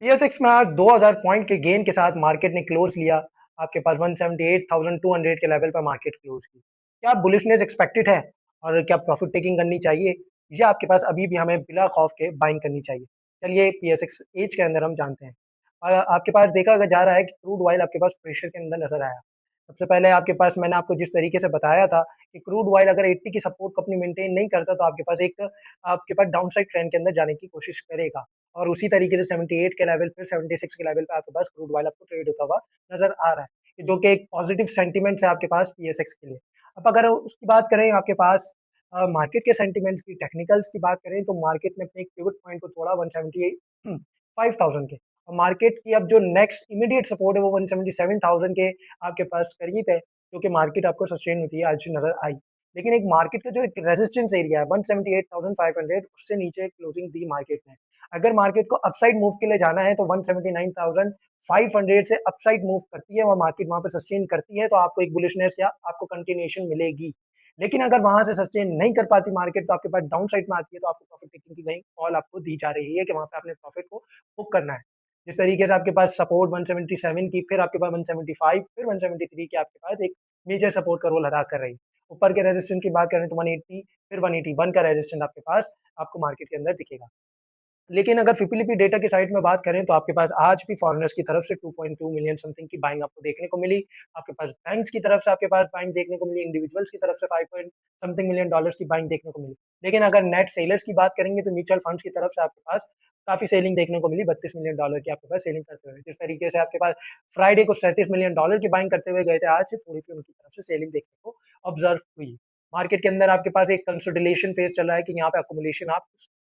PSX में आज 2000 point के गेन के साथ मार्केट ने क्लोज लिया। आपके पास 178,200 के लेवल पर मार्केट क्लोज की। क्या बुलिशनेस एक्सपेक्टेड है और क्या प्रॉफिट टेकिंग करनी चाहिए, या आपके पास अभी भी हमें बिना खौफ के बाइंग करनी चाहिए? चलिए पीएसएक्स एज के अंदर हम जानते हैं। आपके पास देखा जा रहा है कि क्रूड ऑयल आपके पास प्रेशर के अंदर नजर आया। सबसे पहले आपके पास मैंने आपको जिस तरीके से बताया था कि क्रूड ऑयल अगर 80 की सपोर्ट को अपनी मेंटेन नहीं करता तो आपके पास डाउन साइड ट्रेंड के अंदर जाने की कोशिश करेगा। और उसी तरीके से 78 के लेवल पे 76 के लेवल पे आपके पास क्रूड ऑयल आपको ट्रेड होता हुआ नजर आ रहा है, कि जो कि एक पॉजिटिव सेंटीमेंट है आपके पास पीएसएक्स के लिए। अब अगर उसकी बात करें आपके पास मार्केट के सेंटीमेंट्स की, टेक्निकल्स की बात करें, तो मार्केट ने अपने एक पिवट पॉइंट को तोड़ा 175,000 के, और मार्केट की अब जो नेक्स्ट इमीडिएट सपोर्ट है वो 177,000 के आपके पास करीब है, जो कि मार्केट आपको सस्टेन होती है आज नजर आई। लेकिन एक मार्केट का जो एक रेजिस्टेंस एरिया है 178,500, उससे नीचे क्लोजिंग दी मार्केट ने। अगर मार्केट को अपसाइड मूव के लिए जाना है तो 179,500 से अपसाइड मूव करती है, वह मार्केट वहां पर सस्टेन करती है तो आपको एक बुलिशनेस या आपको कंटिन्यूएशन मिलेगी। लेकिन अगर वहां से सस्टेन नहीं कर पाती मार्केट, तो आपके पास डाउन साइड में आती है, तो आपको प्रॉफिट टेकिंग की नई कॉल आपको दी जा रही है कि वहां पे अपने प्रॉफिट को बुक करना है। जिस तरीके से आपके पास सपोर्ट 177 की, फिर आपके पास 175, फिर 173 की आपके पास एक मेजर सपोर्ट का रोल अदा कर रही है। ऊपर के रेजिस्टेंस की बात करें तो 180, फिर 181 का रेजिस्टेंस आपके पास आपको मार्केट के अंदर दिखेगा। लेकिन अगर फिपिलिपी डेटा की साइड में बात करें तो आपके पास आज भी फॉरेनर्स की तरफ से 2.2 मिलियन समथिंग की बाइंग आपको देखने को मिली। आपके पास बैंक्स की तरफ से आपके पास बाइंग देखने को मिली, इंडिविजुअल्स की तरफ से 5 पॉइंट समथिंग मिलियन डॉलर्स की बाइंग देखने को मिली। लेकिन अगर नेट सेलर्स की बात करेंगे तो म्यूचुअल फंड्स की तरफ से आपके पास काफी सेलिंग देखने को मिली, 32 मिलियन डॉलर की आपके पास सेलिंग करते हुए। जिस तरीके से आपके पास फ्राइडे को 37 मिलियन डॉलर की बाइंग करते हुए गए थे, आज से थोड़ी सी उनकी तरफ से सेलिंग देखने को ऑब्जर्व हुई। मार्केट के अंदर आपके पास एक कंसोलिडेशन फेज चल रहा है कि यहाँ पे अकोमोडेशन आप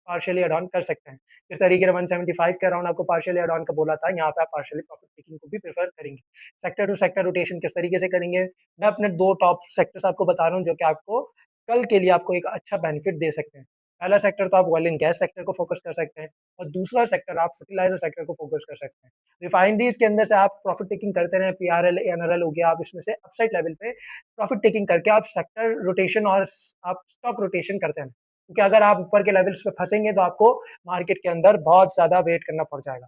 पार्शियली एड ऑन कर सकते हैं। जिस तरीके से 175 के अराउंड आपको पार्शियली एड ऑन का बोला था, यहाँ पे आप पार्शियली प्रॉफिट टेकिंग को भी प्रेफर करेंगे। सेक्टर टू सेक्टर रोटेशन किस तरीके से करेंगे, मैं अपने दो टॉप सेक्टर्स आपको बता रहा हूँ जो कि आपको कल के लिए आपको एक अच्छा बेनिफिट दे सकते हैं। पहला सेक्टर तो आप ऑयल एंड गैस सेक्टर को फोकस कर सकते हैं, और दूसरा सेक्टर आप फर्टिलाइजर सेक्टर को फोकस कर सकते हैं। रिफाइनरीज के अंदर से आप प्रॉफिट टेकिंग करते रहे, पीआरएल एनआरएल हो गया, आप इसमें से अपसाइड लेवल पे प्रॉफिट टेकिंग करके आप सेक्टर रोटेशन और आप स्टॉक रोटेशन करते हैं। क्योंकि अगर आप ऊपर के लेवल्स पे फंसेंगे तो आपको मार्केट के अंदर बहुत ज्यादा वेट करना पड़ जाएगा।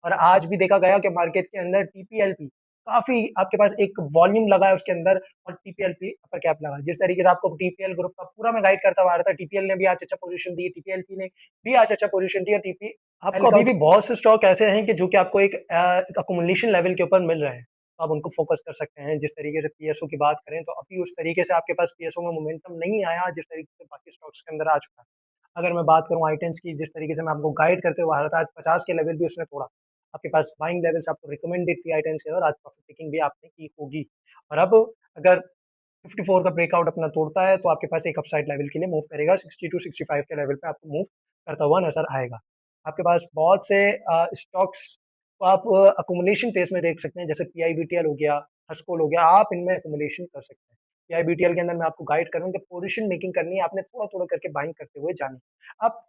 और आज भी देखा गया कि मार्केट के अंदर टीपीएलपी काफी आपके पास एक वॉल्यूम लगा है उसके अंदर, और टीपीएलपी अपर कैप लगा है। जिस तरीके से आपको टीपीएल ग्रुप का पूरा मैं गाइड करता हुआ आ रहा था, टीपीएल ने भी आज अच्छा पोजीशन दी, टीपीएलपी ने भी आज अच्छा पोजीशन दिया। टीपी आपको अभी भी बहुत से स्टॉक ऐसे हैं कि जो कि आपको एक अकोमुलेशन लेवल के ऊपर मिल रहे हैं, तो आप उनको फोकस कर सकते हैं। जिस तरीके से पीएसओ की बात करें तो अभी उस तरीके से आपके पास पीएसओ में मोमेंटम नहीं आया जिस तरीके से बाकी स्टॉक्स के अंदर आ चुका है। अगर मैं बात करूं आईटेंस की, जिस तरीके से मैं आपको गाइड करते हुए आ रहा था, आज 50 के लेवल भी उसने तोड़ा। आपके पास बाइंग लेवल्स आपको रिकमेंडेड थी आईटेंस के अंदर, आज प्रॉफिट टेकिंग भी आपने की होगी। और अब अगर 54 का ब्रेकआउट अपना तोड़ता है तो आपके पास एक अपसाइड लेवल के लिए मूव करेगा, 60 टू 65 के लेवल पे आपको मूव करता हुआ नजर आएगा। आपके पास बहुत से स्टॉक्स को आप अकोमुलेशन फेज में देख सकते हैं, जैसे पीआईबीटीएल हो गया, हस्कोल हो गया, आप इनमें अकोमुलेशन कर सकते हैं। पीआईबीटीएल के अंदर मैं आपको गाइड करूँ कि पोजीशन मेकिंग करनी है, आपने थोड़ा थोड़ा करके बाइंग करते हुए जानी है। आप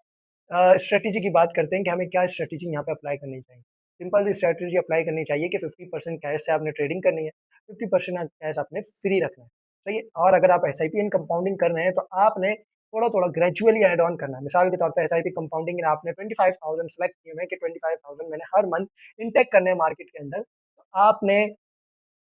स्ट्रेटेजी की बात करते हैं कि हमें क्या स्ट्रेटेजी यहाँ पे अप्लाई करनी चाहिए। सिंपल स्ट्रेटेजी अप्लाई करनी चाहिए कि 50% कैश से आपने ट्रेडिंग करनी है, 50% कैश आपने फ्री रखना है। सही है। और अगर आप एसआईपी इन कंपाउंडिंग कर रहे हैं तो आपने थोड़ा थोड़ा ग्रेजुअली एड ऑन करना है। मिसाल के तौर पे एसआईपी कंपाउंडिंग में आपने 25,000 सेलेक्ट किए हुए हैं कि 25,000 मैंने हर मंथ इनटेक करने हैं मार्केट के अंदर, तो आपने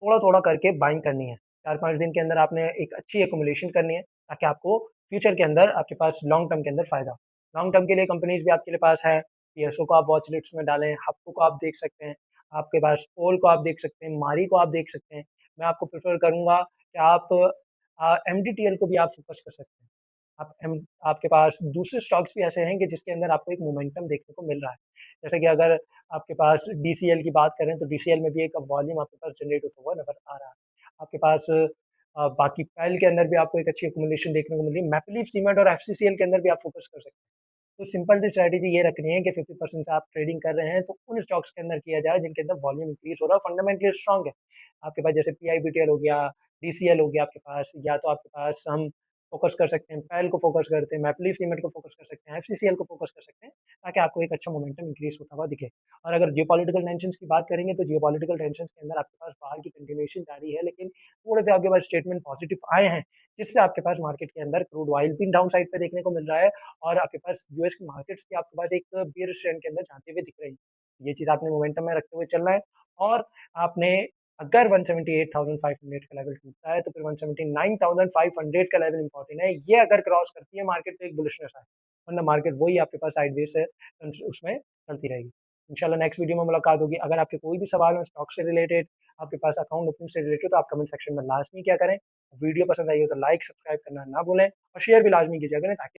थोड़ा थोड़ा करके बाइंग करनी है। 4-5 दिन के अंदर आपने एक अच्छी एकोमुलेशन करनी है, ताकि आपको फ्यूचर के अंदर आपके पास लॉन्ग टर्म के अंदर फायदा। लॉन्ग टर्म के लिए कंपनीज भी आपके लिए पास है। पीएसओ को आप वॉच लिस्ट में डालें, हप्पो को आप देख सकते हैं, आपके पास पोल को आप देख सकते हैं, मारी को आप देख सकते हैं। मैं आपको प्रेफर करूंगा कि आप एमडीटीएल को भी आप फोकस कर सकते हैं। आप एम आपके पास दूसरे स्टॉक्स भी ऐसे हैं कि जिसके अंदर आपको एक मोमेंटम देखने को मिल रहा है। जैसे कि अगर आपके पास डीसीएल की बात करें तो डीसीएल में भी एक वॉल्यूम आपके पास जनरेट होता हुआ नजर आ रहा है। आपके पास बाकी पेल के अंदर भी आपको एक अच्छी एक्युमुलेशन देखने को मिल रही है। मैपलीफ सीमेंट और एफसीसीएल के अंदर भी आप फोकस कर सकते हैं। तो सिंपल सी स्ट्रैटेजी ये रखनी है कि 50% से आप ट्रेडिंग कर रहे हैं तो उन स्टॉक्स के अंदर किया जाए जिनके अंदर वॉल्यूम इंक्रीज हो रहा है, फंडामेंटली स्ट्रांग है। आपके पास जैसे पीआईबीटीएल हो गया, डीसीएल हो गया आपके पास, या तो आपके पास हम फोकस कर सकते हैं, पेल को फोकस करते हैं, मैपलीफ सीमेंट को फोकस कर सकते हैं, एफसीसीएल को फोकस कर सकते हैं, ताकि आपको एक अच्छा मोमेंटम इंक्रीज होता हुआ दिखे। और अगर जियोपॉलिटिकल टेंशंस की बात करेंगे तो जियोपॉलिटिकल टेंशंस के अंदर आपके पास बाहर की कंटिन्यूएशन जारी है, लेकिन थोड़े से आपके पास स्टेटमेंट पॉजिटिव आए हैं, जिससे आपके पास मार्केट के अंदर क्रूड ऑयल भी डाउन साइड पे देखने को मिल रहा है, और आपके पास यूएस की मार्केट्स भी आपके पास एक बियर ट्रेंड के अंदर जाते हुए दिख रही है। ये चीज़ आपने मोमेंटम में रखते हुए चलना है और आपने अगर 178,500 का लेवल टूटता है तो फिर 179,500 का लेवल इंपॉर्टेंट है। ये अगर क्रॉस करती है मार्केट तो एक बुलिशनेस है, वरना मार्केट वही आपके पास साइडवेज है उसमें चलती रहेगी। इंशाल्लाह नेक्स्ट वीडियो में मुलाकात होगी। अगर आपके कोई भी सवाल हो स्टॉक से रिलेटेड, आपके पास अकाउंट ओपनिंग से रिलेटेड, तो आप कमेंट सेक्शन में लाज़मी क्या करें। वीडियो पसंद आई हो तो लाइक, सब्सक्राइब करना ना भूलें और शेयर भी लाज़मी कीजिए करें ताकि